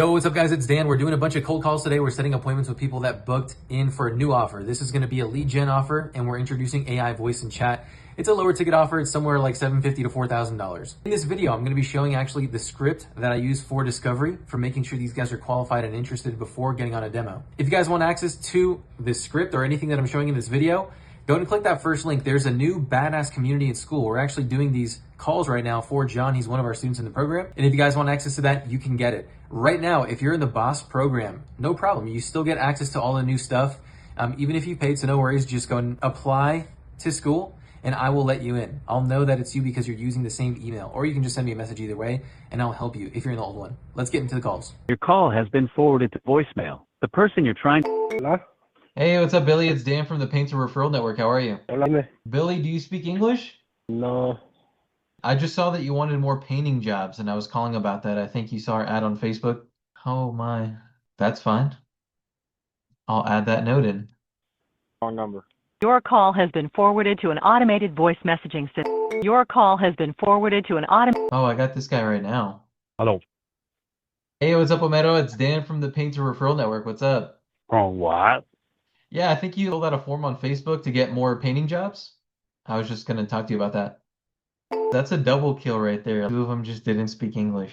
Yo, what's up guys? It's Dan. We're doing a bunch of cold calls today. We're setting appointments with people that booked in for a new offer. This is going to be a lead gen offer and we're introducing AI voice and chat. It's a lower ticket offer. It's somewhere like $750 to $4,000. In this video, I'm going to be showing actually the script that I use for discovery for making sure these guys are qualified and interested before getting on a demo. If you guys want access to this script or anything that I'm showing in this video, go ahead and click that first link. There's a new badass community in school. We're actually doing these calls right now for John. He's one of our students in the program. And if you guys want access to that, you can get it. Right now, if you're in the boss program, no problem. You still get access to all the new stuff. Even if you paid, so no worries, just go and apply to school and I will let you in. I'll know that it's you because you're using the same email, or you can just send me a message either way and I'll help you if you're in the old one. Let's get into the calls. Your call has been forwarded to voicemail. The person you're trying to... Hello? Hey, what's up, Billy? It's Dan from the Painter Referral Network. How are you? Hello? Billy, do you speak English? No. I just saw that you wanted more painting jobs and I was calling about that. I think you saw our ad on Facebook. Oh my, that's fine. I'll add that note in. Wrong number. Your call has been forwarded to an automated voice messaging system. Your call has been forwarded to an automated... Oh, I got this guy right now. Hello. Hey, what's up, Omero? It's Dan from the Painter Referral Network. What's up? Oh, what? Yeah, I think you filled out a form on Facebook to get more painting jobs. I was just going to talk to you about that. That's a double kill right there. Two of them just didn't speak English.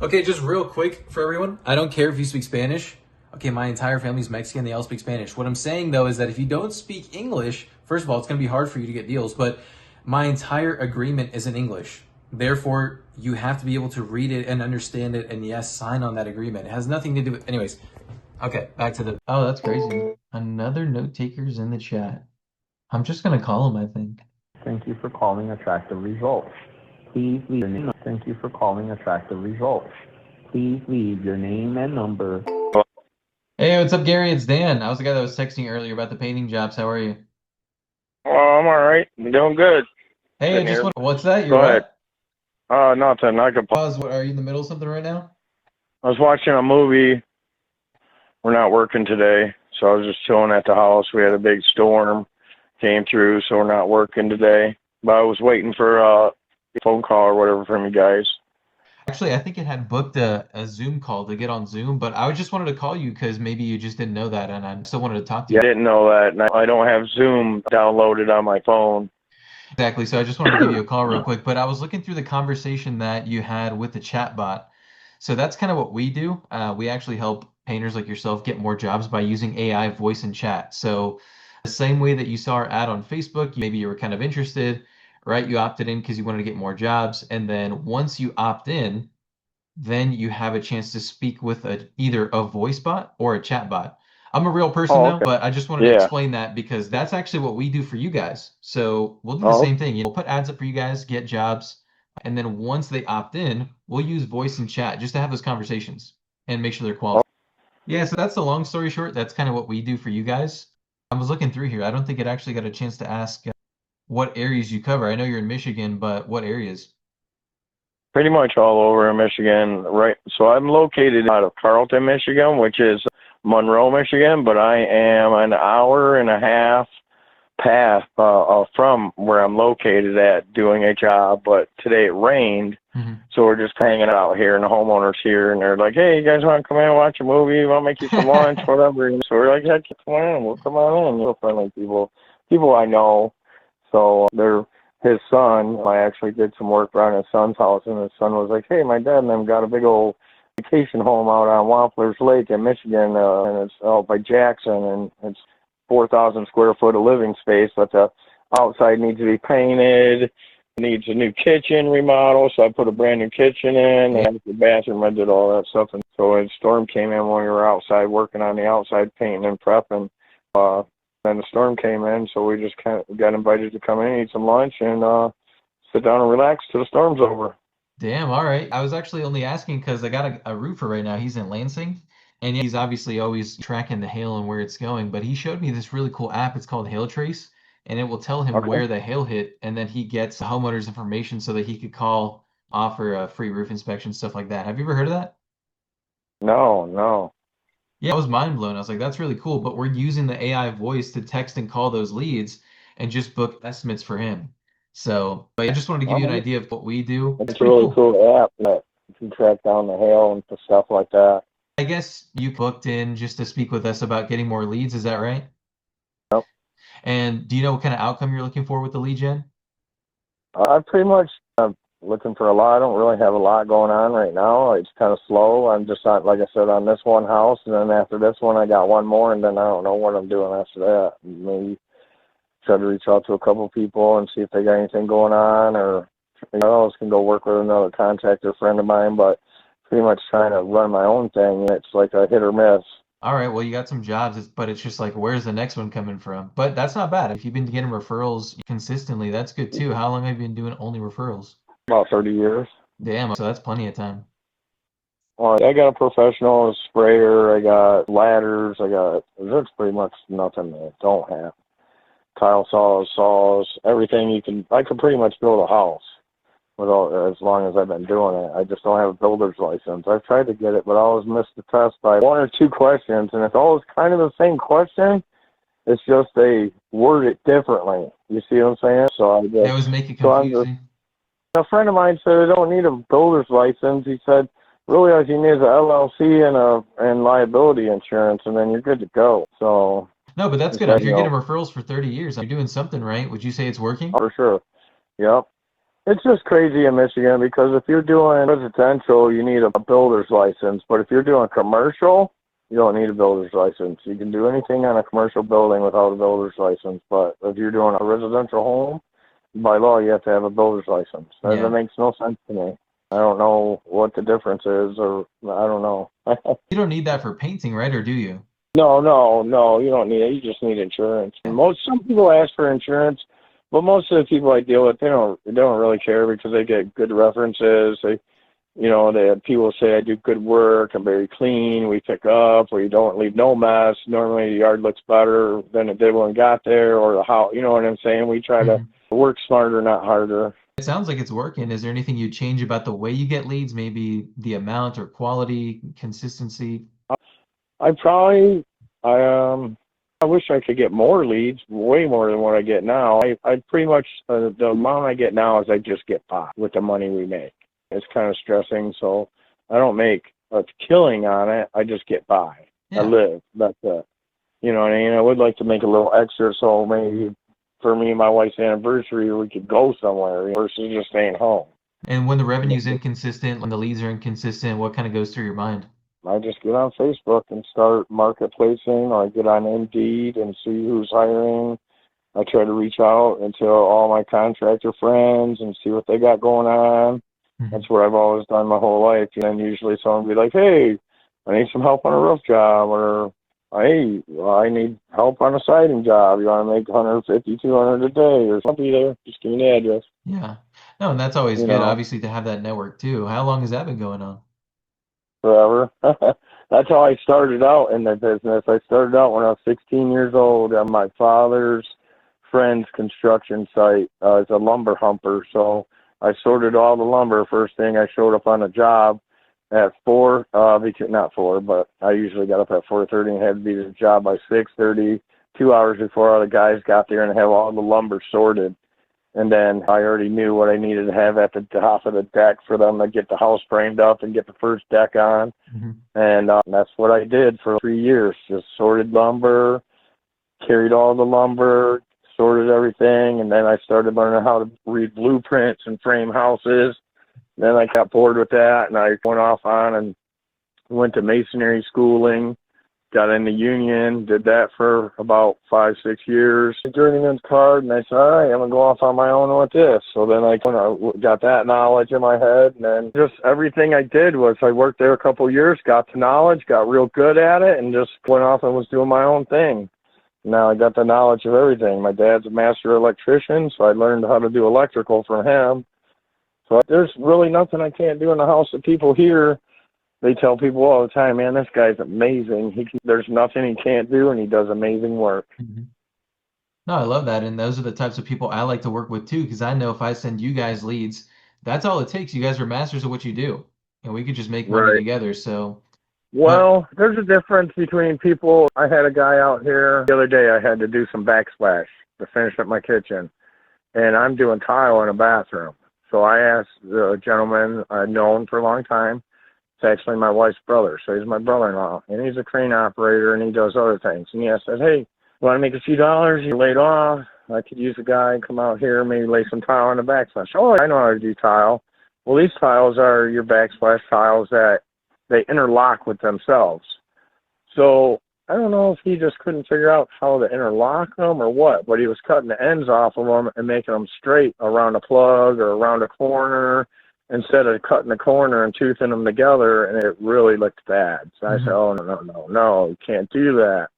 Okay, just real quick for everyone. I don't care if you speak Spanish. Okay, my entire family's Mexican. They all speak Spanish. What I'm saying, though, is that if you don't speak English, first of all, it's going to be hard for you to get deals, but my entire agreement is in English. Therefore, you have to be able to read it and understand it and, yes, sign on that agreement. It has nothing to do with... Anyways, okay, back to the... Oh, that's crazy. Another note taker's in the chat. I'm just going to call him, I think. Thank you for calling Attractive Results. Please leave your name. Thank you for calling Attractive Results. Please leave your name and number. Hey, what's up, Gary? It's Dan. I was the guy that was texting earlier about the painting jobs. How are you? Oh, I'm all right. I'm doing good. Hey, I just want... What's that? Go ahead. What? Nothing. I could Pause. What, are you in the middle of something right now? I was watching a movie. We're not working today, so I was just chilling at the house. We had a big storm came through, so we're not working today. But I was waiting for a phone call or whatever from you guys. Actually, I think it had booked a Zoom call to get on Zoom, but I just wanted to call you because maybe you just didn't know that, and I still wanted to talk to you. Yeah, I didn't know that, and I don't have Zoom downloaded on my phone. Exactly, so I just wanted to give you a call real quick, but I was looking through the conversation that you had with the chatbot. So that's kind of what we do. We actually help painters like yourself get more jobs by using AI voice and chat. So the same way that you saw our ad on Facebook, maybe you were kind of interested, right? You opted in because you wanted to get more jobs. And then once you opt in, then you have a chance to speak with either a voice bot or a chat bot. I'm a real person though, but I just wanted to explain that because that's actually what we do for you guys. So we'll do the same thing. We'll put ads up for you guys, get jobs. And then once they opt in, we'll use voice and chat just to have those conversations and make sure they're qualified. Yeah, so that's the long story short. That's kind of what we do for you guys. I was looking through here. I don't think it actually got a chance to ask what areas you cover. I know you're in Michigan, but what areas? Pretty much all over in Michigan, right? So I'm located out of Carlton, Michigan, which is Monroe, Michigan, but I am an hour and a half path from where I'm located at doing a job, but today it rained, so we're just hanging out here, and the homeowners here, and they're like, hey, you guys want to come in and watch a movie? I'll make you some lunch, whatever. And so we're like, heck, come on in, we'll come on in. Real friendly people I know. So they're his son. I actually did some work around his son's house, and his son was like, hey, my dad and them got a big old vacation home out on Wampler's Lake in Michigan, and it's out by Jackson, and it's 4,000 square foot of living space, but the outside needs to be painted, needs a new kitchen remodel, so I put a brand new kitchen in, and the bathroom, I did all that stuff. And so a storm came in when we were outside working on the outside painting and prepping. Then the storm came in, so we just kind of got invited to come in, eat some lunch, and sit down and relax till the storm's over. Damn, all right. I was actually only asking because I got a roofer right now. He's in Lansing, and he's obviously always tracking the hail and where it's going. But he showed me this really cool app. It's called Hail Trace, and it will tell him where the hail hit, and then he gets the homeowner's information so that he could call, offer a free roof inspection, stuff like that. Have you ever heard of that? No. Yeah, I was mind blown. I was like, that's really cool. But we're using the AI voice to text and call those leads and just book estimates for him. So, but I just wanted to give you an idea of what we do. It's a really cool app. You can track down the hail and stuff like that. I guess you booked in just to speak with us about getting more leads, is that right? Yep. And do you know what kind of outcome you're looking for with the lead gen? I'm pretty much looking for a lot. I don't really have a lot going on right now. It's kind of slow. I'm just not, like I said, on this one house, and then after this one, I got one more, and then I don't know what I'm doing after that. Maybe try to reach out to a couple people and see if they got anything going on, or I else can go work with another contractor friend of mine, but pretty much trying to run my own thing. It's like a hit or miss. All right, well, you got some jobs, but it's just like, where's the next one coming from? But that's not bad. If you've been getting referrals consistently, that's good too. How long have you been doing only referrals? About 30 years. Damn, so that's plenty of time. Well, I got a professional sprayer. I got ladders. There's pretty much nothing I don't have. Tile saws, everything you can. I could pretty much build a house as long as I've been doing it. I just don't have a builder's license. I've tried to get it, but I always miss the test by one or two questions, and it's always kind of the same question. It's just they word it differently. You see what I'm saying? So They always make it confusing. a friend of mine said I don't need a builder's license. He said, really all you need is an LLC and liability insurance, and then you're good to go. So no, but that's good. If you're getting referrals for 30 years, you're doing something right. Would you say it's working? For sure. Yep. It's just crazy in Michigan because if you're doing residential, you need a builder's license. But if you're doing commercial, you don't need a builder's license. You can do anything on a commercial building without a builder's license. But if you're doing a residential home, by law, you have to have a builder's license. Yeah. That makes no sense to me. I don't know what the difference is, or I don't know. You don't need that for painting, right? Or do you? No, you don't need it. You just need insurance. Some people ask for insurance, but most of the people I deal with, they don't really care because they get good references. They have people say I do good work, I'm very clean, we pick up, or you don't leave no mess. Normally the yard looks better than it did when it got there, or the house. You know what I'm saying? We try to work smarter, not harder. It sounds like it's working. Is there anything you'd change about the way you get leads? Maybe the amount or quality, consistency? I wish I could get more leads, way more than what I get now. I pretty much, the amount I get now is I just get by with the money we make. It's kind of stressing, so I don't make a killing on it. I just get by. Yeah. I live. That's it. You know what I mean? I would like to make a little extra, so maybe for me and my wife's anniversary, we could go somewhere versus just staying home. And when the revenue's inconsistent, when the leads are inconsistent, what kind of goes through your mind? I just get on Facebook and start marketplacing, or I get on Indeed and see who's hiring. I try to reach out and tell all my contractor friends and see what they got going on. Mm-hmm. That's what I've always done my whole life. And then usually someone will be like, hey, I need some help on a roof job, or hey, I need help on a siding job. You want to make $150, $200 a day, or something there. Just give me the address. Yeah. No, and that's always good, obviously, to have that network too. How long has that been going on? Forever. That's how I started out in the business. I started out when I was 16 years old on my father's friend's construction site as a lumber humper. So I sorted all the lumber. First thing, I showed up on a job at 4, not 4, but I usually got up at 4:30 and had to be at the job by 6:30, 2 hours before all the guys got there, and have all the lumber sorted. And then I already knew what I needed to have at the top of the deck for them to get the house framed up and get the first deck on. Mm-hmm. And that's what I did for 3 years. Just sorted lumber, carried all the lumber, sorted everything. And then I started learning how to read blueprints and frame houses. Then I got bored with that, and I went off on and went to masonry schooling. Got in the union, did that for about 5-6 years. Journeyman's card, and I said, all right, I'm going to go off on my own with this. So then I got that knowledge in my head, and then just everything I did was I worked there a couple of years, got the knowledge, got real good at it, and just went off and was doing my own thing. Now I got the knowledge of everything. My dad's a master electrician, so I learned how to do electrical from him. So there's really nothing I can't do in the house that people hear. They tell people all the time, man, this guy's amazing. There's nothing he can't do, and he does amazing work. Mm-hmm. No, I love that. And those are the types of people I like to work with too, because I know if I send you guys leads, that's all it takes. You guys are masters of what you do, and we could just make money together. So, well, there's a difference between people. I had a guy out here the other day. I had to do some backsplash to finish up my kitchen, and I'm doing tile in a bathroom. So I asked the gentleman I'd known for a long time. It's actually my wife's brother, so he's my brother-in-law, and he's a crane operator, and he does other things. And I said, hey, want to make a few dollars? You're laid off. I could use a guy, come out here, maybe lay some tile on the backsplash. Oh, I know how to do tile. Well, these tiles are your backsplash tiles that they interlock with themselves. So I don't know if he just couldn't figure out how to interlock them or what, but he was cutting the ends off of them and making them straight around a plug or around a corner instead of cutting the corner and toothing them together, and it really looked bad. So I said, oh, no, you can't do that.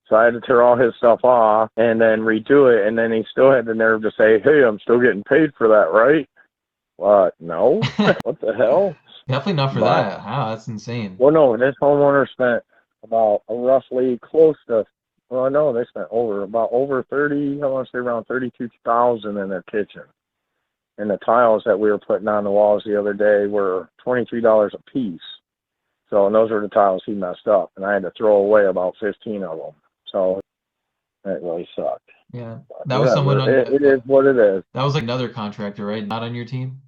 So I had to tear all his stuff off and then redo it, and then he still had the nerve to say, hey, I'm still getting paid for that, right? What? No? What the hell? Definitely not for that. Wow, that's insane. Well, no, this homeowner spent about roughly close to, well, no, they spent over 30, I want to say around 32,000 in their kitchen. And the tiles that we were putting on the walls the other day were $23 a piece. So, and those were the tiles he messed up, and I had to throw away about 15 of them. So that really sucked. Yeah, But that was someone on. it is what it is. That was like another contractor, right? Not on your team.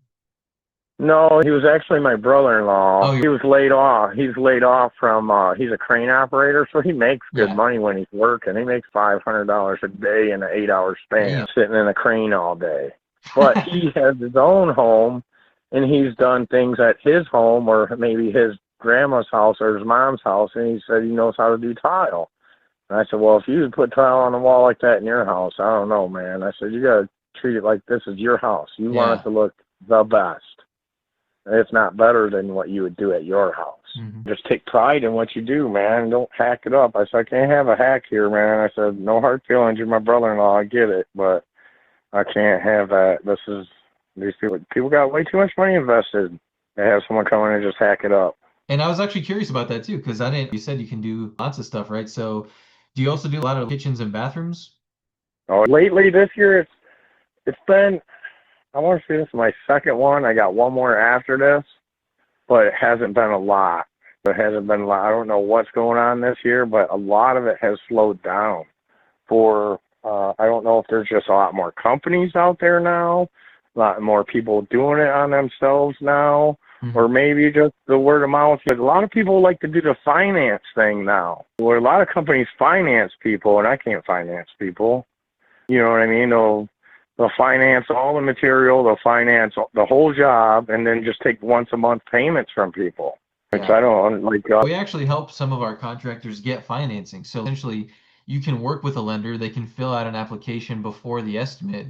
No, he was actually my brother-in-law. Oh, he was laid off. He's laid off from, he's a crane operator, so he makes good money when he's working. He makes $500 a day in an 8-hour span, sitting in a crane all day. But he has his own home, and he's done things at his home or maybe his grandma's house or his mom's house, and he said he knows how to do tile. And I said, well, if you put tile on the wall like that in your house, I don't know, man. I said, you got to treat it like this is your house. You want it to look the best. It's not better than what you would do at your house. Just take pride in what you do, man. Don't hack it up. I said, I can't have a hack here, man. I said, no hard feelings. You're my brother-in-law. I get it, but I can't have that. These people got way too much money invested to have someone come in and just hack it up. And I was actually curious about that too, because you said you can do lots of stuff, right? So do you also do a lot of kitchens and bathrooms? Oh, lately this year, it's been, I want to say this is my second one. I got one more after this, but it hasn't been a lot. I don't know what's going on this year, but a lot of it has slowed down. I don't know if there's just a lot more companies out there now, a lot more people doing it on themselves now, or maybe just the word of mouth. But a lot of people like to do the finance thing now, where a lot of companies finance people, and I can't finance people. You know what I mean? They'll finance all the material, they'll finance the whole job, and then just take once a month payments from people. Which I don't like. We actually help some of our contractors get financing. So essentially, you can work with a lender, they can fill out an application before the estimate,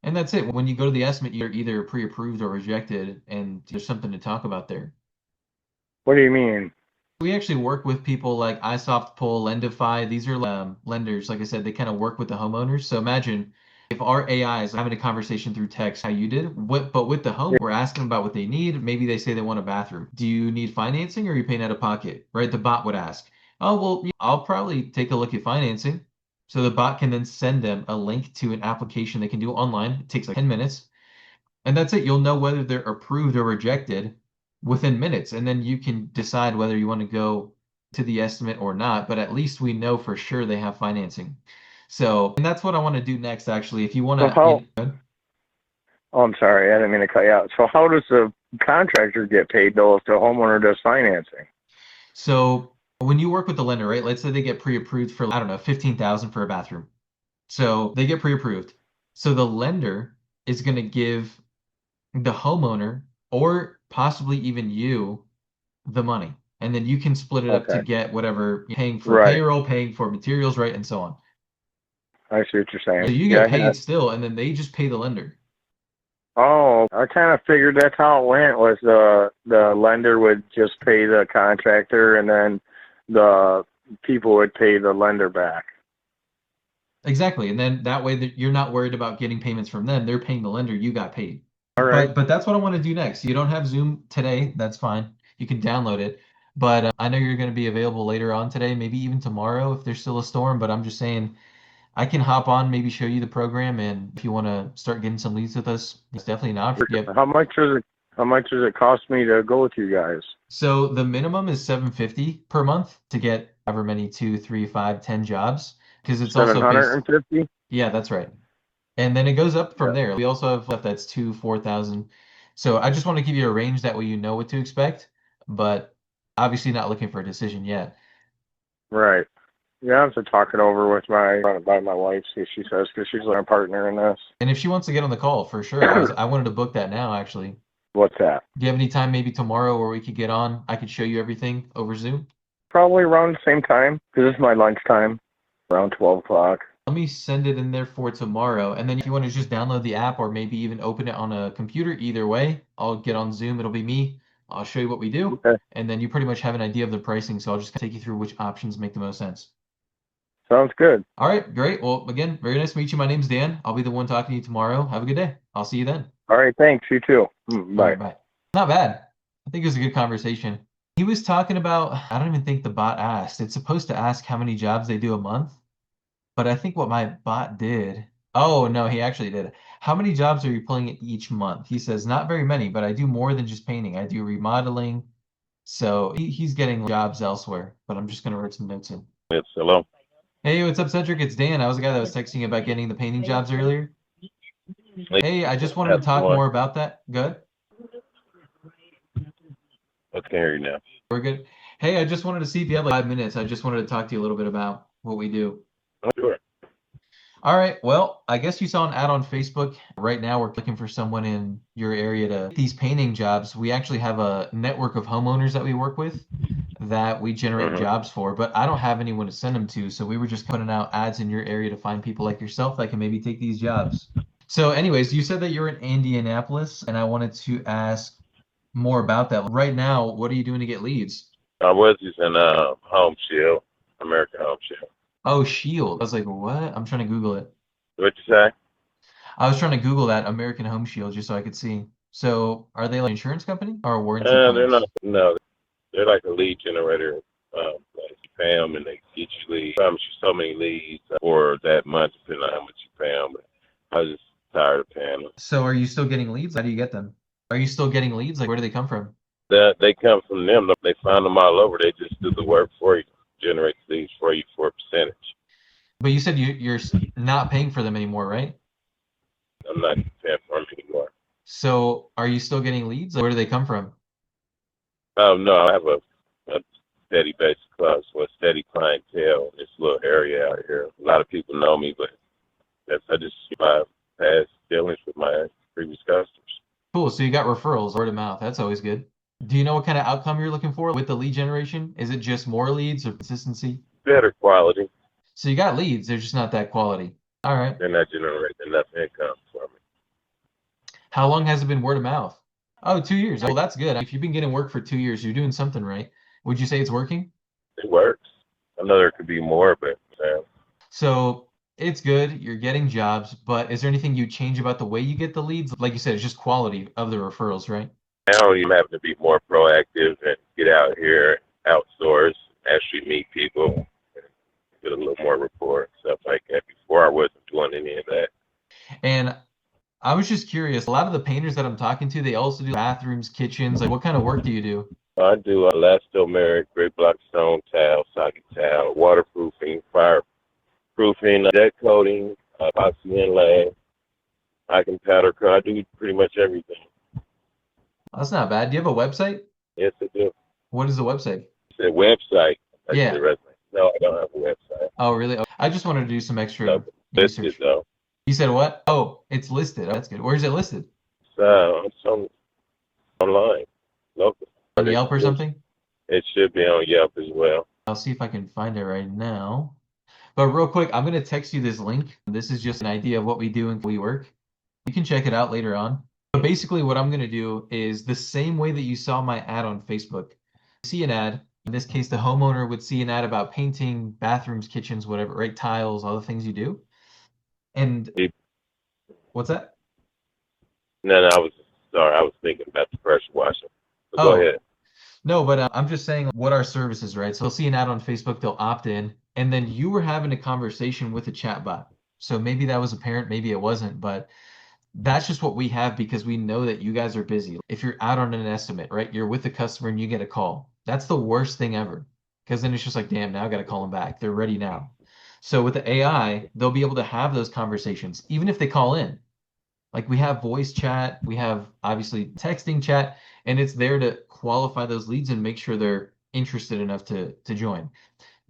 and that's it. When you go to the estimate, you're either pre-approved or rejected, and there's something to talk about there. What do you mean? We actually work with people like iSoftPull, Lendify. These are lenders. Like I said, they kind of work with the homeowners. So imagine if our AI is having a conversation through text, how you did, but with the home, we're asking about what they need. Maybe they say they want a bathroom. Do you need financing or are you paying out of pocket? Right? The bot would ask, oh, well, I'll probably take a look at financing. So the bot can then send them a link to an application they can do online. It takes like 10 minutes. And that's it. You'll know whether they're approved or rejected within minutes. And then you can decide whether you want to go to the estimate or not. But at least we know for sure they have financing. So, and that's what I want to do next, actually. If you want to. Oh, I'm sorry. I didn't mean to cut you out. So how does the contractor get paid, though, if the homeowner does financing? So when you work with the lender, right, let's say they get pre-approved for, I don't know, $15,000 for a bathroom. So they get pre-approved. So the lender is going to give the homeowner or possibly even you the money. And then you can split it up to get whatever you're paying for payroll, paying for materials, right, and so on. I see what you're saying. So you get paid still, and then they just pay the lender. Oh, I kind of figured that's how it went, was the lender would just pay the contractor, and then the people would pay the lender back. Exactly, and then that way you're not worried about getting payments from them. They're paying the lender, you got paid. All right. But that's what I want to do next. You don't have Zoom today, that's fine. You can download it. But I know you're going to be available later on today, maybe even tomorrow if there's still a storm, but I'm just saying I can hop on, maybe show you the program, and if you want to start getting some leads with us, it's definitely an option. How much does it cost me to go with you guys? So the minimum is $750 per month to get however many 2, 3, 5, 10 jobs, because it's also $750? Yeah, that's right. And then it goes up from Yeah. there. We also have stuff that's 2, 4,000. So I just want to give you a range that way you know what to expect, but obviously not looking for a decision yet. Right. Yeah, I have to talk it over with my wife, see what she says, because she's our partner in this. And if she wants to get on the call, for sure. I wanted to book that now, actually. What's that? Do you have any time maybe tomorrow where we could get on? I could show you everything over Zoom. Probably around the same time, because it's my lunchtime, around 12 o'clock. Let me send it in there for tomorrow. And then if you want to just download the app or maybe even open it on a computer, either way, I'll get on Zoom. It'll be me. I'll show you what we do. Okay. And then you pretty much have an idea of the pricing. So I'll just take you through which options make the most sense. Sounds good. All right, great. Well, again, very nice to meet you. My name's Dan. I'll be the one talking to you tomorrow. Have a good day. I'll see you then. All right, thanks. You too. All Bye. right, bye. Not bad. I think it was a good conversation. He was talking about, I don't even think the bot asked. It's supposed to ask how many jobs they do a month. But I think what my bot did, oh no, he actually did. How many jobs are you pulling each month? He says, not very many, but I do more than just painting. I do remodeling. So he's getting jobs elsewhere, but I'm just going to write some notes in. Yes, hello. Hey, what's up, Cedric? It's Dan. I was the guy that was texting you about getting the painting jobs earlier. Hey, I just wanted to talk more about that. Good. I can hear you now. We're good. Hey, I just wanted to see if you have like 5 minutes. I just wanted to talk to you a little bit about what we do. Oh, sure. All right. Well, I guess you saw an ad on Facebook. Right now, we're looking for someone in your area to these painting jobs. We actually have a network of homeowners that we work with that we generate jobs for, but I don't have anyone to send them to. So we were just putting out ads in your area to find people like yourself that can maybe take these jobs. So, anyways, you said that you're in Indianapolis, and I wanted to ask more about that. Right now, what are you doing to get leads? I was using Home Shield, American Home Shield. Oh, Shield. I was like, what? I'm trying to Google it. What'd you say? I was trying to Google that American Home Shield just so I could see. So, are they like an insurance company or a warranty They're place? not. No, they're like a lead generator. Like you pay them and they get you leads. Promise you so many leads for that month, depending on how much you pay them. But I was just tired of paying them. So, are you still getting leads? How do you get them? Are you still getting leads? Like, where do they come from? They come from them. They find them all over. They just do the work for you, generate leads for you for a percentage. But you said you're not paying for them anymore, right? I'm not paying for them anymore. So, are you still getting leads? Like, where do they come from? Oh no, I have a steady base club, so a steady clientele in this little area out here. A lot of people know me, but I just my past dealings with my previous customers. Cool. So, you got referrals, word of mouth. That's always good. Do you know what kind of outcome you're looking for with the lead generation? Is it just more leads or consistency? Better quality. So, you got leads, they're just not that quality. All right. They're not generating enough income for me. How long has it been word of mouth? Oh, 2 years. Well, that's good. If you've been getting work for 2 years, you're doing something right. Would you say it's working? It works. I know there could be more, but So it's good. You're getting jobs, but is there anything you change about the way you get the leads? Like you said, it's just quality of the referrals, right? now I'm having to be more proactive and get out here, outsource, actually meet people, and get a little more rapport, stuff like that. Before I wasn't doing any of that. And I was just curious, a lot of the painters that I'm talking to, they also do bathrooms, kitchens. Like, what kind of work do you do? I do elastomeric, great block stone tile, socket tile, waterproofing, fireproofing, deck coating, epoxy inlay. I can powder coat. I do pretty much everything. That's not bad. Do you have a website? Yes, I do. What is the website? It's a website. I Yeah. the resume. No, I don't have a website. Oh, really? Oh, I just wanted to do some extra No, listed research. though. You said what? Oh, it's listed. Oh, that's good. Where's it listed? It's online, local. On Yelp or something? It should be on Yelp as well. I'll see if I can find it right now. But real quick, I'm going to text you this link. This is just an idea of what we do and we work. You can check it out later on. But basically what I'm going to do is the same way that you saw my ad on Facebook. See an ad. In this case, the homeowner would see an ad about painting, bathrooms, kitchens, whatever, right? Tiles, all the things you do. And what's that? No, I was sorry. I was thinking about the pressure washer. But Oh. go ahead. No, but I'm just saying what our service is, right? So they'll see an ad on Facebook, they'll opt in, and then you were having a conversation with a chatbot. So maybe that was apparent, maybe it wasn't, but that's just what we have because we know that you guys are busy. If you're out on an estimate, right? You're with the customer and you get a call. That's the worst thing ever because then it's just like, damn, now I got to call them back. They're ready now. So with the AI, they'll be able to have those conversations, even if they call in. Like we have voice chat, we have obviously texting chat, and it's there to qualify those leads and make sure they're interested enough to join.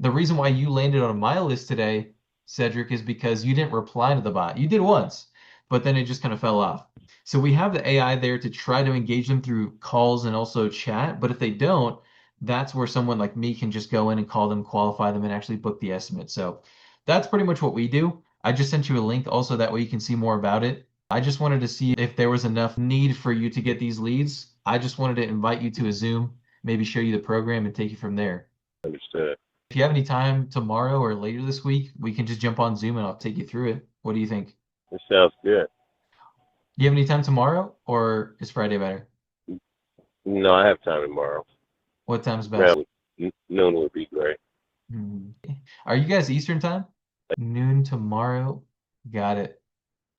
The reason why you landed on my list today, Cedric, is because you didn't reply to the bot. You did once, but then it just kind of fell off. So we have the AI there to try to engage them through calls and also chat. But if they don't, that's where someone like me can just go in and call them, qualify them, and actually book the estimate. So that's pretty much what we do. I just sent you a link also that way you can see more about it. I just wanted to see if there was enough need for you to get these leads. I just wanted to invite you to a Zoom, maybe show you the program and take you from there. Understood. If you have any time tomorrow or later this week, we can just jump on Zoom and I'll take you through it. What do you think? It sounds good. Do you have any time tomorrow or is Friday better? No, I have time tomorrow. What time's best? Noon would be great. Are you guys Eastern time? Noon tomorrow. Got it.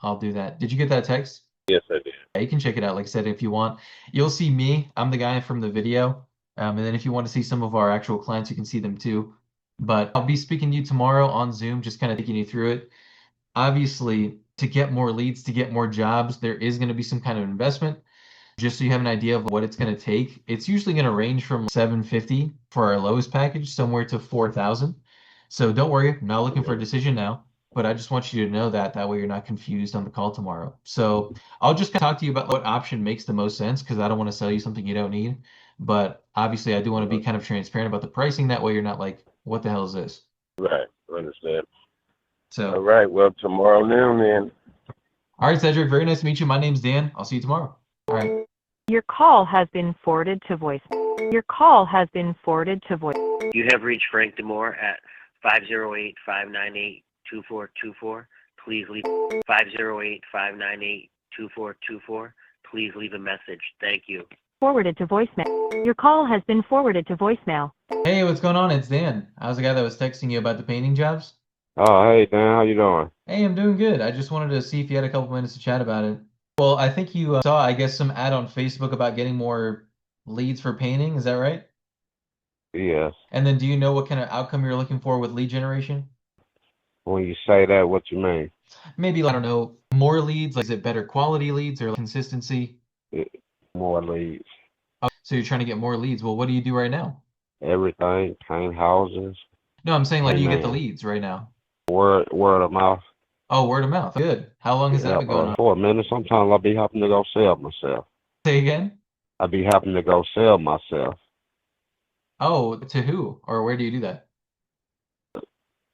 I'll do that. Did you get that text? Yes, I did. Yeah, you can check it out. Like I said, if you want, you'll see me. I'm the guy from the video. And then if you want to see some of our actual clients, you can see them too. But I'll be speaking to you tomorrow on Zoom, just kind of taking you through it. Obviously, to get more leads, to get more jobs, there is going to be some kind of investment. Just so you have an idea of what it's going to take, it's usually going to range from 750 for our lowest package, somewhere to 4,000. So don't worry, I'm not looking for a decision now, but I just want you to know that. That way you're not confused on the call tomorrow. So I'll just talk to you about what option makes the most sense because I don't want to sell you something you don't need. But obviously, I do want to be kind of transparent about the pricing. That way you're not like, what the hell is this? Right. Understand. So, All right. Well, tomorrow noon then. all right, Cedric, very nice to meet you. My name's Dan. I'll see you tomorrow. All right. Your call has been forwarded to voice. Your call has been forwarded to voice. You have reached Frank Demore at 508-598-2424. Please leave 508-598-2424. Please leave a message. Thank you. Forwarded to voicemail. Your call has been forwarded to voicemail. Hey, what's going on? It's Dan. I was the guy that was texting you about the painting jobs. Oh, hey, Dan. How you doing? Hey, I'm doing good. I just wanted to see if you had a couple minutes to chat about it. Well, I think you saw, I guess, some ad on Facebook about getting more leads for painting. Is that right? Yes. And then do you know what kind of outcome you're looking for with lead generation? When you say that, what you mean? Maybe, I don't know, more leads? Like, is it better quality leads or consistency? More leads. Oh, so you're trying to get more leads. Well, what do you do right now? Everything. Paint houses. No, I'm saying, like, do you get the Amen. leads right now? Word of mouth. Oh, word of mouth. Good. How long has that been going on? For a minute. Sometimes I'll be having to go sell myself. Say again? I'll be having to go sell myself. Oh, to who? Or where do you do that?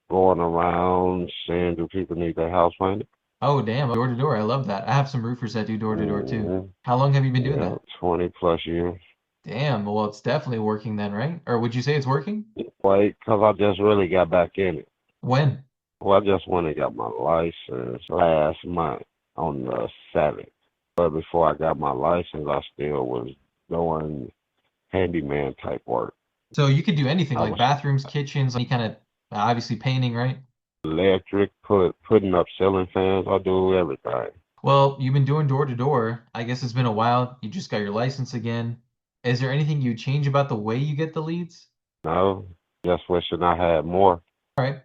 Going around, seeing do people need their house painted. Oh, damn. Door to door. I love that. I have some roofers that do door to door too. Mhm. How long have you been doing Yeah, that? 20 plus years. Damn. Well, it's definitely working then, right? Or would you say it's working? Wait, because I just really got back in it. When? Well, I just went and got my license last month on the 7th. But before I got my license, I still was doing handyman type work. So you could do anything I like was bathrooms, kitchens, any kind of obviously painting, right? electric, putting up ceiling fans. I do everything. Well, you've been doing door to door. I guess it's been a while. You just got your license again. Is there anything you change about the way you get the leads? No, just wishing I had more. All right.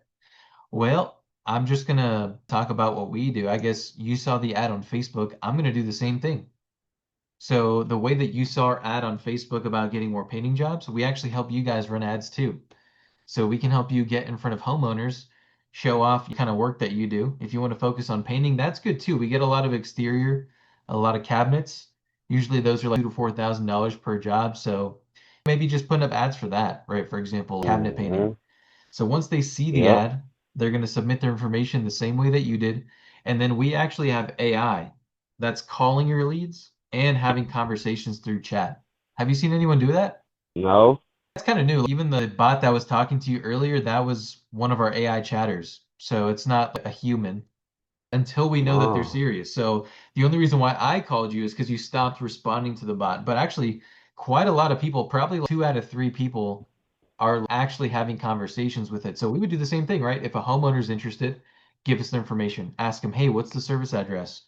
Well, I'm just gonna talk about what we do. I guess you saw the ad on Facebook. I'm gonna do the same thing. So the way that you saw our ad on Facebook about getting more painting jobs, we actually help you guys run ads too. So we can help you get in front of homeowners, show off the kind of work that you do. If you want to focus on painting, that's good too. We get a lot of exterior, a lot of cabinets. Usually those are like $2,000 to $4,000 per job. So maybe just putting up ads for that, right? For example, cabinet painting. Hmm. So once they see the Yep. ad, they're going to submit their information the same way that you did. And then we actually have AI that's calling your leads and having conversations through chat. Have you seen anyone do that? No. That's kind of new. Even the bot that was talking to you earlier, that was one of our AI chatters. So it's not a human until we know that they're Oh, serious. So the only reason why I called you is because you stopped responding to the bot. But actually, quite a lot of people, probably like 2 out of 3 people, are actually having conversations with it. So we would do the same thing, right? If a homeowner's interested, give us their information. Ask them, hey, what's the service address?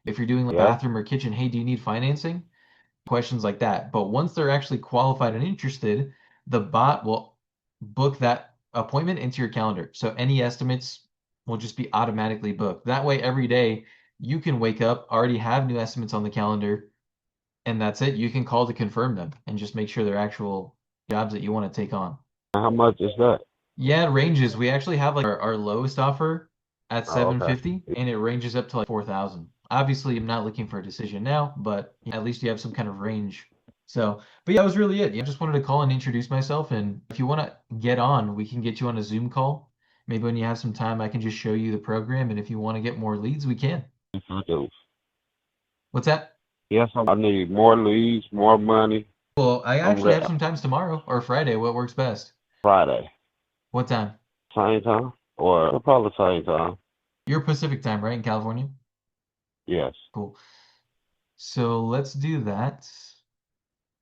If you're doing a yep. bathroom or kitchen, hey, do you need financing? Questions like that. But once they're actually qualified and interested, the bot will book that appointment into your calendar. So any estimates will just be automatically booked. That way, every day you can wake up, already have new estimates on the calendar, and that's it. You can call to confirm them and just make sure they're actual jobs that you want to take on. How much is that? Yeah, it ranges. We actually have like our lowest offer at Oh, okay. 750 and it ranges up to like 4,000. Obviously, I'm not looking for a decision now, but at least you have some kind of range. So, but yeah, that was really it. I just wanted to call and introduce myself. And if you want to get on, we can get you on a Zoom call. Maybe when you have some time, I can just show you the program. And if you want to get more leads, we can. Yes, I do. What's that? Yes, I need more leads, more money. Well, I I'm actually have ready. some times tomorrow or Friday. What works best? Friday. What time? Same time? Or probably same time. You're Pacific time, right, in California? Yes. Cool. So let's do that.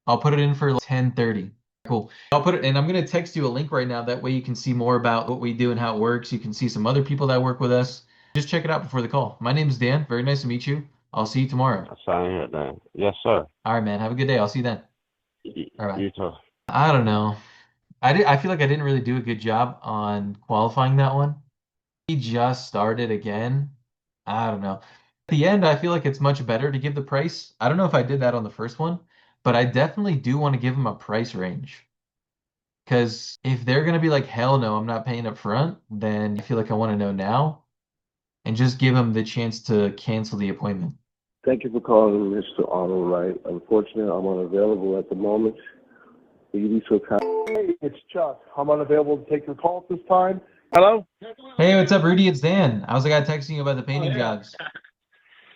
I'll put it in for like 10:30. Cool. I'll put it, and I'm gonna text you a link right now. That way you can see more about what we do and how it works. You can see some other people that work with us. Just check it out before the call. My name is Dan. Very nice to meet you. I'll see you tomorrow. Same here then. Yes, sir. All right, man. Have a good day. I'll see you then. All right. You too. I don't know. I feel like I didn't really do a good job on qualifying that one. He just started again. I don't know. At the end, I feel like it's much better to give the price. I don't know if I did that on the first one, but I definitely do want to give him a price range. Because if they're going to be like, hell no, I'm not paying up front, then I feel like I want to know now and just give them the chance to cancel the appointment. Thank you for calling Mr. Arnold Wright. Unfortunately, I'm unavailable at the moment. Will you be so kind? Hey, it's Chuck. I'm unavailable to take your call at this time. Hello? Hey, what's up, Rudy? It's Dan. I was the guy texting you about the painting jobs.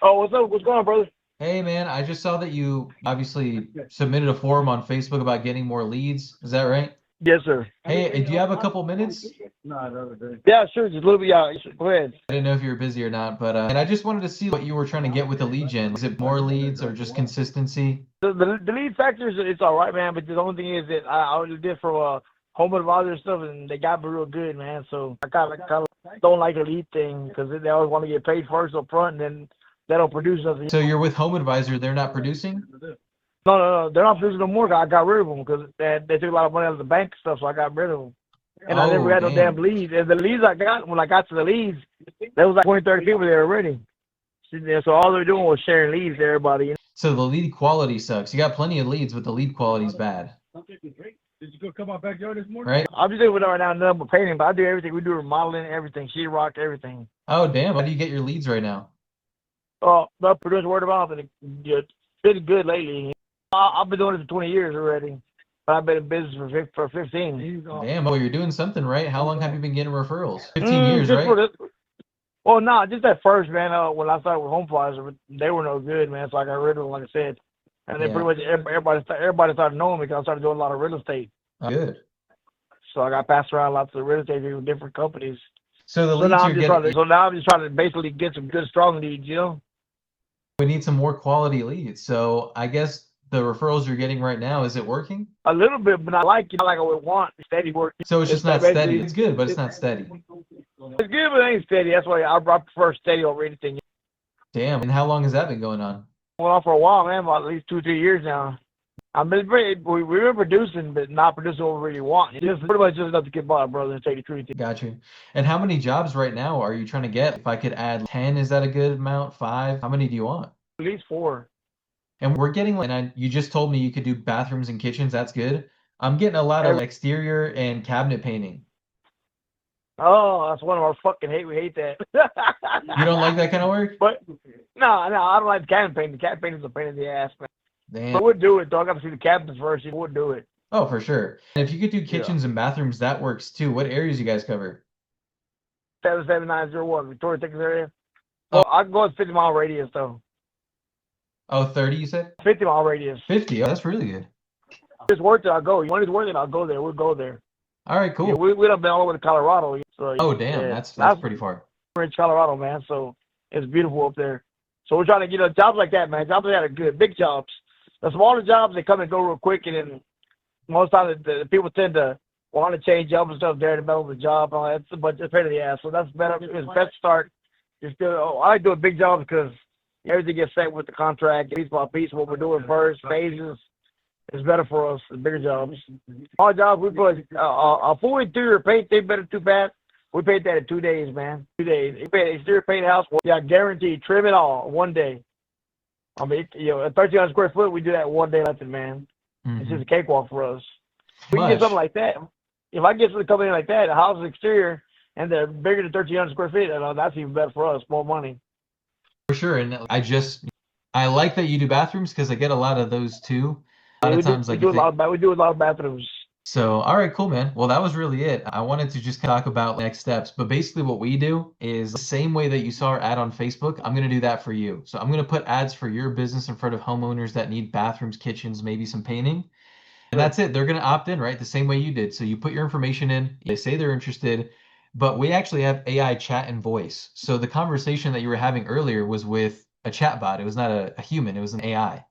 Oh, what's up? What's going on, brother? Hey, man, I just saw that you obviously submitted a forum on Facebook about getting more leads. Is that right? Yes, sir. Hey, do you have a couple minutes? Yeah, sure. Just a little bit. Yeah, go ahead. I didn't know if you were busy or not, but and I just wanted to see what you were trying to get with the lead gen. Is it more leads or just consistency? The lead factor is it's all right, man. But the only thing is that I only did for home advisor and stuff, and they got me real good, man. So I kind of don't like the lead thing because they always want to get paid first up front, and then they don't produce nothing. So you're with Home Advisor, they're not producing? No, they're not producing no more. I got rid of them because they took a lot of money out of the bank and stuff, so I got rid of them. And I never had no damn leads. And the leads I got, when I got to the leads, there was like 20, 30 people there already. So all they were doing was sharing leads to everybody. So the lead quality sucks. You got plenty of leads, but the lead quality's bad. Did you go come out backyard this morning? Right? I'm just doing right now nothing but painting, but I do everything. We do remodeling, everything, sheetrock, everything. Oh, damn. How do you get your leads right now? The producer word of mouth, and it's been good lately. I've been doing it for 20 years already, but I've been in business for 15. Damn, well, you're doing something right. How long have you been getting referrals? 15 years, right? Well, no, just at first, man. When I started with Home Flyers, they were no good, man. So I got rid of them, like I said. And then pretty much everybody started knowing me because I started doing a lot of real estate. Good. So I got passed around lots of real estate with different companies. So the leads you're getting. So now I'm just trying to basically get some good, strong leads, you know? We need some more quality leads. So I guess the referrals you're getting right now, is it working? A little bit, but not like I would want. Steady work. So it's just not steady. It's good, but it's not steady. It's good, but it ain't steady. That's why I prefer steady over anything. Damn. And how long has that been going on? Went on for a while, man. About at least 2-3 years now. We've been producing, but not producing what we really want. It's pretty much just enough to get by, brother, and take the truth. Got you. And how many jobs right now are you trying to get? If I could add 10, is that a good amount? 5? How many do you want? At least 4. And we're getting, you just told me you could do bathrooms and kitchens. That's good. I'm getting a lot of exterior and cabinet painting. Oh, that's one of our fucking hate. We hate that. You don't like that kind of work? But no, I don't like the cabinet painting. The cabinet painting is a pain in the ass, man. Damn. But we'll do it, though. I got to see the cabinets first. We'll do it. Oh, for sure. And if you could do kitchens and bathrooms, that works too. What areas you guys cover? 77901, Victoria, Texas area. Well, I can go at 50-mile radius, though. Oh, 30, you said? 50-mile radius. 50. Oh, that's really good. If it's worth it, I'll go. When it's worth it, I'll go there. We'll go there. All right, cool. Yeah, we done been all over to Colorado. So, oh, damn. Yeah, that's pretty far. We're in Colorado, man. So it's beautiful up there. So we're trying to get jobs like that, man. Jobs like that are good. Big jobs. The smaller jobs, they come and go real quick. And then most times the people tend to want to change jobs and stuff there in the middle of the job. It's a bunch of pain in the ass. So that's better. It's best to start. I like doing big jobs because everything gets set with the contract, piece by piece, what we're doing first, phases. It's better for us, the bigger jobs. Our jobs, we put a full interior paint, they better too bad. We paid that in 2 days, man. 2 days. You paid exterior paint house. Yeah, guaranteed, trim it all 1 day. I mean, a 1,300 square foot, we do that 1 day, nothing, man. It's just a cakewalk for us. We can get something like that. If I get something coming in like that, a house exterior, and they're bigger than 1,300 square feet, that's even better for us, more money. For sure, and I like that you do bathrooms because I get a lot of those too. A lot of times, we do a lot of bathrooms. So, all right, cool, man. Well, that was really it. I wanted to just talk about next steps, but basically what we do is the same way that you saw our ad on Facebook, I'm going to do that for you. So I'm going to put ads for your business in front of homeowners that need bathrooms, kitchens, maybe some painting. And that's it. They're going to opt in, right? The same way you did. So you put your information in, they say they're interested, but we actually have AI chat and voice. So the conversation that you were having earlier was with a chatbot. It was not a human, it was an AI.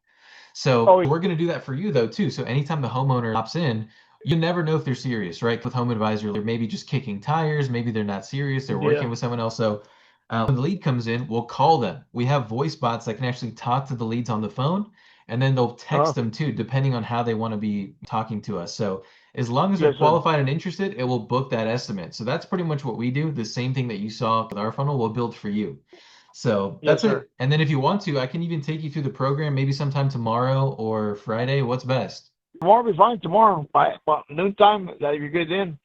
So we're going to do that for you though too. So anytime the homeowner opts in, you never know if they're serious, right? With Home Advisor, they're maybe just kicking tires, maybe they're not serious, they're working with someone else. So when the lead comes in, we'll call them. We have voice bots that can actually talk to the leads on the phone, and then they'll text them too, depending on how they want to be talking to us. So as long as they're qualified and interested, it will book that estimate. So that's pretty much what we do. The same thing that you saw with our funnel, we'll build for you. So that's it. And then if you want to, I can even take you through the program maybe sometime tomorrow or Friday. What's best? Tomorrow will be fine. Tomorrow, by noontime, that you're good then.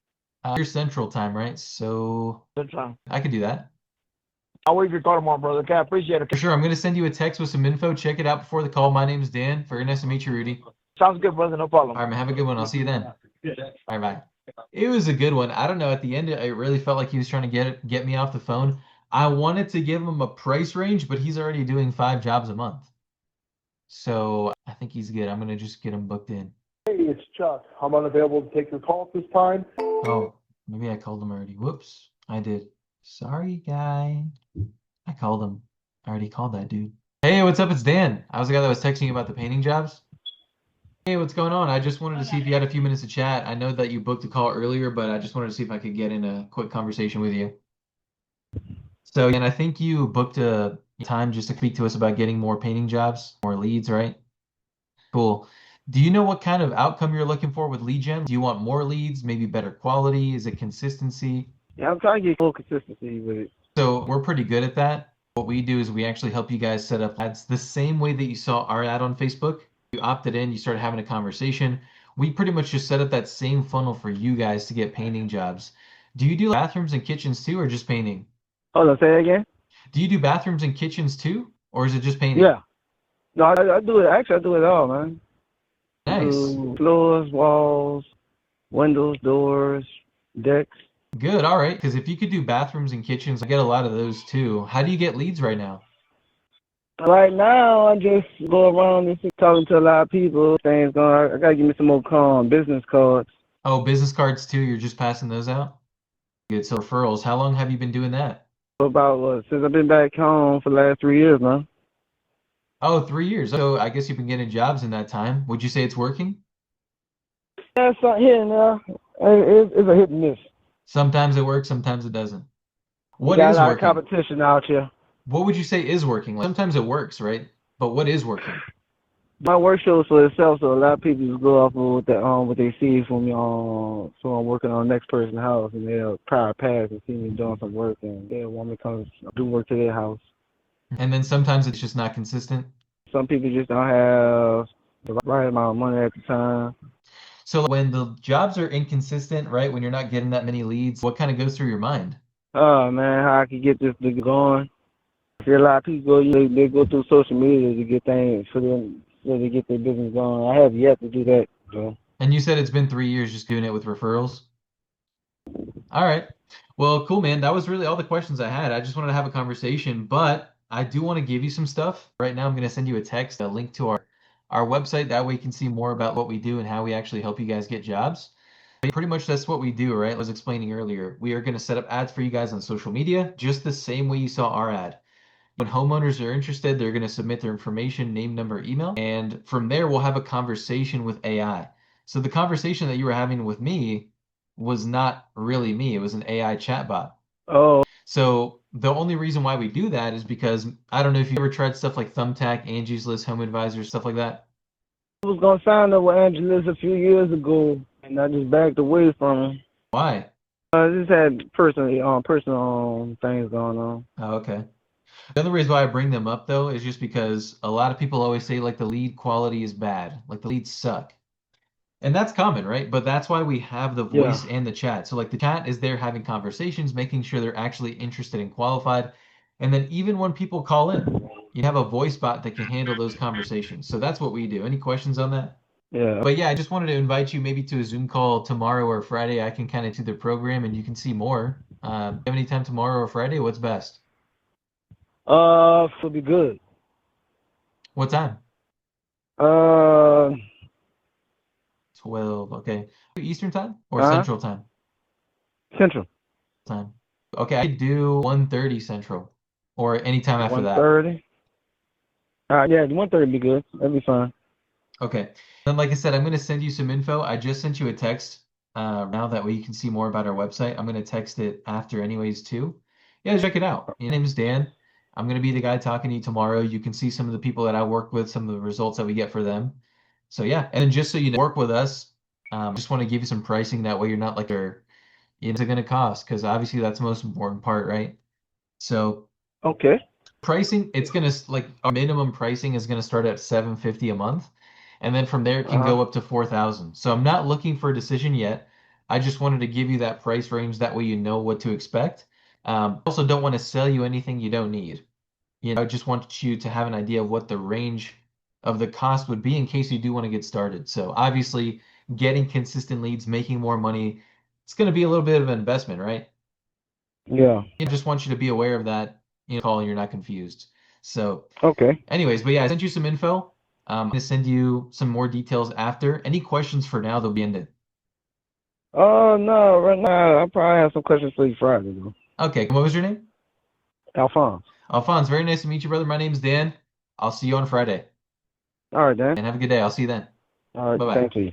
Your Central Time, right? So Central. I could do that. I'll wait for your call tomorrow, brother. Okay, I appreciate it. For sure. I'm going to send you a text with some info. Check it out before the call. My name's Dan. Very nice to meet you, Rudy. Sounds good, brother. No problem. All right, man. Have a good one. I'll see you then. All right, bye. It was a good one. I don't know. At the end, it really felt like he was trying to get me off the phone. I wanted to give him a price range, but he's already doing 5 jobs a month. So I think he's good. I'm going to just get him booked in. Hey, it's Chuck. I'm unavailable to take your call at this time. Oh, maybe I called him already. Whoops, I did. Sorry, guy. I called him. I already called that dude. Hey, what's up? It's Dan. I was the guy that was texting you about the painting jobs. Hey, what's going on? I just wanted to see if you had a few minutes to chat. I know that you booked a call earlier, but I just wanted to see if I could get in a quick conversation with you. So, and I think you booked a time just to speak to us about getting more painting jobs, more leads, right? Cool. Do you know what kind of outcome you're looking for with lead gen? Do you want more leads, maybe better quality? Is it consistency? Yeah, I'm trying to get full consistency with it. So we're pretty good at that. What we do is we actually help you guys set up ads the same way that you saw our ad on Facebook. You opted in, you started having a conversation. We pretty much just set up that same funnel for you guys to get painting jobs. Do you do bathrooms and kitchens too, or just painting? Hold on, say that again. Do you do bathrooms and kitchens too, or is it just painting? Yeah. No, I do it. Actually, I do it all, man. Nice. Floors, walls, windows, doors, decks. Good. All right. Because if you could do bathrooms and kitchens, I get a lot of those too. How do you get leads right now? Right now, I just go around and talking to a lot of people. Things going. I gotta give me some more business cards. Oh, business cards too. You're just passing those out. Good. So referrals. How long have you been doing that? About since I've been back home for the last 3 years now. Oh, 3 years. So I guess you've been getting jobs in that time. Would you say it's working? Yeah, it's not hitting now. It's a hit and miss. Sometimes it works, sometimes it doesn't. What got is a lot working? of competition out here. What would you say is working? Like, sometimes it works, right? But what is working? My work shows for itself, so a lot of people just go off of what they see from me. So I'm working on the next person's house, and they'll power pass and see me doing some work, and they'll want me to come do work to their house. And then sometimes it's just not consistent. Some people just don't have the right amount of money at the time. So when the jobs are inconsistent, right? When you're not getting that many leads, what kind of goes through your mind? Oh man, how I can get this to going? I see a lot of people they go through social media to get things for them, so they get their business going. I have yet to do that, though. And you said it's been 3 years just doing it with referrals? All right. Well, cool, man. That was really all the questions I had. I just wanted to have a conversation, but I do want to give you some stuff. Right now, I'm going to send you a text, a link to our website. That way you can see more about what we do and how we actually help you guys get jobs. But pretty much that's what we do, right? I was explaining earlier. We are going to set up ads for you guys on social media, just the same way you saw our ad. When homeowners are interested, they're going to submit their information, name, number, email, and from there we'll have a conversation with AI. So the conversation that you were having with me was not really me. It was an AI chatbot. Oh. So the only reason why we do that is because I don't know if you ever tried stuff like Thumbtack, Angie's List, Home Advisor, stuff like that. I was gonna sign up with Angelus a few years ago, and I just backed away from him. Why? I just had personal things going on. Oh, okay. The other reason why I bring them up though is just because a lot of people always say like the lead quality is bad, like the leads suck. And that's common, right? But that's why we have the Yeah. voice and the chat. So like the chat is there having conversations, making sure they're actually interested and qualified. And then even when people call in, you have a voice bot that can handle those conversations. So that's what we do. Any questions on that? Yeah. But yeah, I just wanted to invite you maybe to a Zoom call tomorrow or Friday. I can kind of do the program and you can see more. Do you have any time tomorrow or Friday? What's best? It'll be good. What time? Uh, 12. Okay. Eastern time or uh-huh. Central time? Central. Time. Okay, I could do 1:30 Central or any time after that. 1:30. Yeah, 1:30 be good. That'd be fine. Okay. Then, like I said, I'm going to send you some info. I just sent you a text now that way you can see more about our website. I'm going to text it after anyways too. Yeah, check it out. My name is Dan. I'm going to be the guy talking to you tomorrow. You can see some of the people that I work with, some of the results that we get for them. So yeah, and then just so you know, work with us. Just want to give you some pricing that way you're not like it's going to cost because obviously that's the most important part, right? So Okay. pricing, it's gonna like our minimum pricing is gonna start at 750 a month, and then from there it can go up to 4,000. So I'm not looking for a decision yet. I just wanted to give you that price range that way you know what to expect. Also don't want to sell you anything you don't need. I just want you to have an idea of what the range of the cost would be in case you do want to get started. So obviously, getting consistent leads, making more money, it's going to be a little bit of an investment, right? Yeah. I just want you to be aware of that, call you're not confused. So, Okay. anyways, but yeah, I sent you some info. I'm gonna send you some more details after. Any questions for now? They'll be ended. No, right now I probably have some questions for you Friday though. Okay, what was your name? Alphonse. Alphonse, very nice to meet you, brother. My name's Dan. I'll see you on Friday. All right, Dan. And have a good day. I'll see you then. All right, Bye-bye. thank you.